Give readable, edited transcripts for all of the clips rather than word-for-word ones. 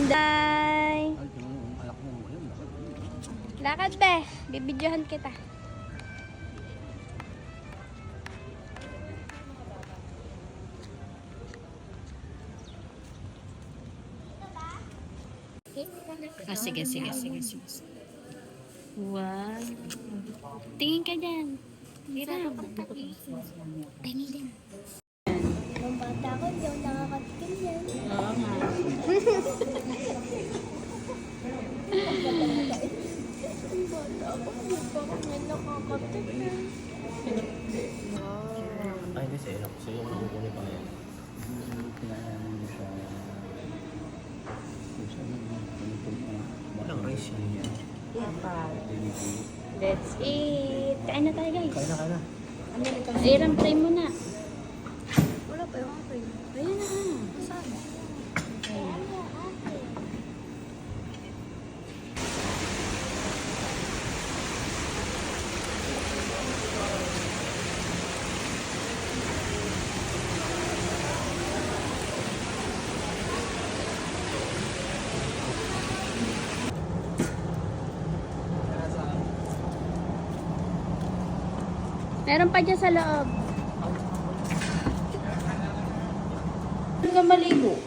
Inday. Lakad be. Bibidyohan kita. Ah, sige. Wow. Tingin ka dyan. Tingin din. Nung bata ko, hindi ako nakakatikim yan. Oo nga. Nung bata ako, hindi pa ako may nakakatikim. Ay, hindi sa ilok. So yung nakukunin pa yan. Walang rice yan. Let's eat. Kain na tayo guys. Kaya na. Iram, try mo na. Wala pa yung akin. Ayun na. Saan? Meron pa dyan sa loob. Ano ka maligo?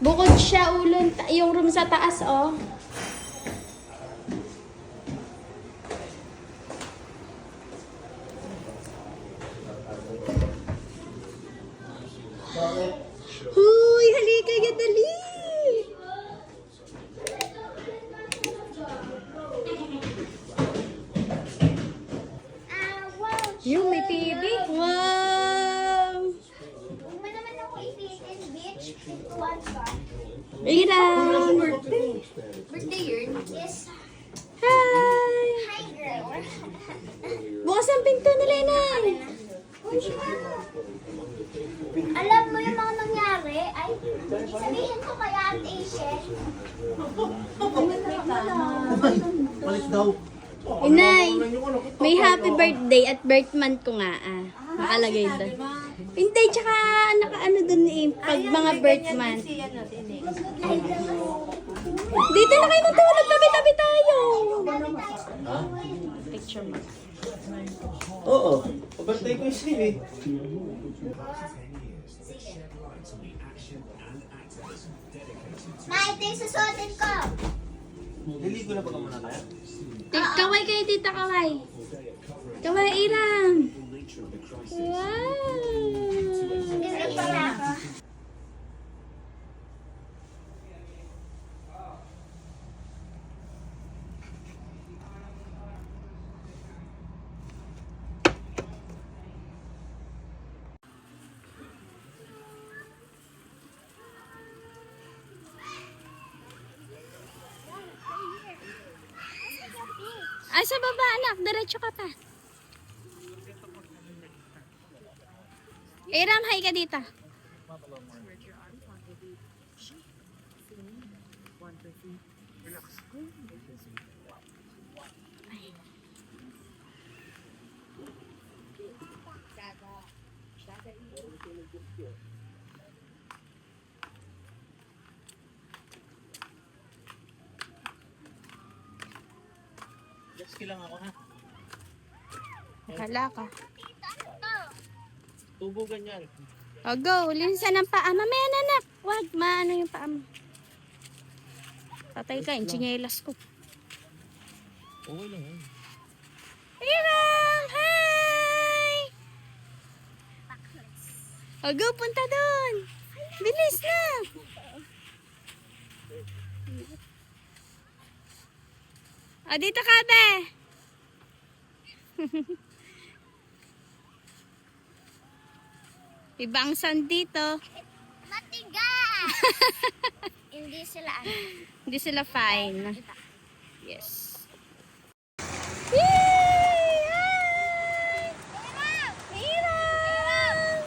Bukod siya ulon, yung room sa taas, oh. Huy, halika ka, dali! Yung may TV. Wow! Huwag mo naman ako ipitin, bitch. One car. Iram! Birthday yun? Yes. Hi! Hi, girl. Bukas ang pinto ni Lenay. Alam mo yung mga nangyari? Ay, sabihin ko kay Aunt Asian. Palit daw. Inay, may happy birthday at birth month ko nga ah. Nakalagay doon. Hindi, tsaka nakaano doon eh, pag mga birth month. Dito na kayo matulog, tabi-tabi tayo. Ha? Picture mo. Oo. Birthday ko yung sleeve eh. Ma, ito yung susuotin ko. Naligo na pa ka muna kaya? Kaway kayo, tita, kaway. Kaway, Iram. Wow. Sige pala ako. Ay, sa baba, anak. Diretso ka pa. Iram, hi ka dito. Just lang ako ha. Akala ka. Tubo ganyan. O, go. Linsan ang paa. Mamaya na, anak. Wag, maano yung paa mo. Patay ka, yung tsinelas ko. Okay lang yan. Iram! Hi! O, go. Punta doon. Bilis na. O, dito ka, be. Ibang sound dito. Matigas! Hindi sila ano. Hindi sila fine. Yes. Yay! Hi! Iram!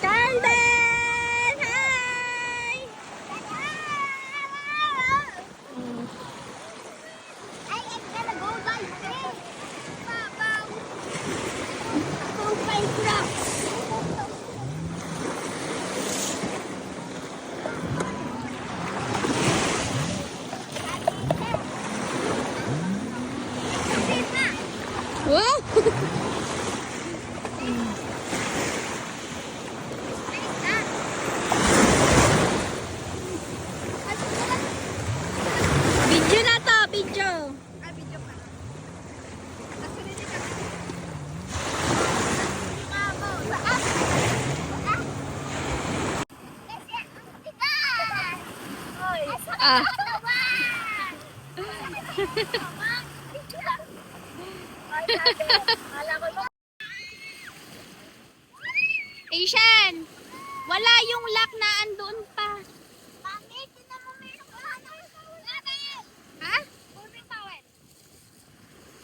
Carmen! Hi! I'm gonna go by fish. Go by rocks. Wow! Video na to, video. Ah. Asian, wala yung lock na andoon pa. Ha?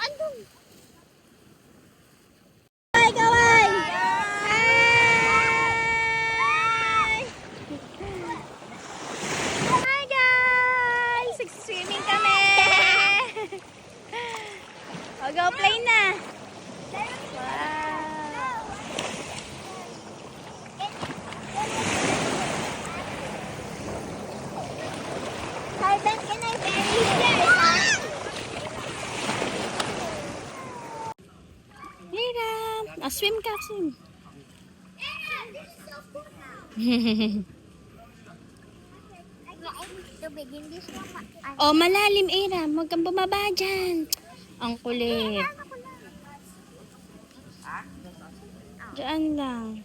Andun. Hi, kaway! Hi! Hi, guys! Swimming kami! O, go play na! Wow! Carmen, can I bury you there? Mira! Swim ka, swim. This is so cool now. Tubig, hindi siya O, malalim, Ira. Huwag kang bumaba dyan. Ang kulit. Diyan lang.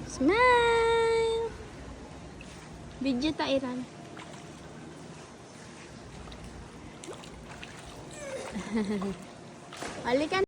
Smile! Video ta, Iran. Halika.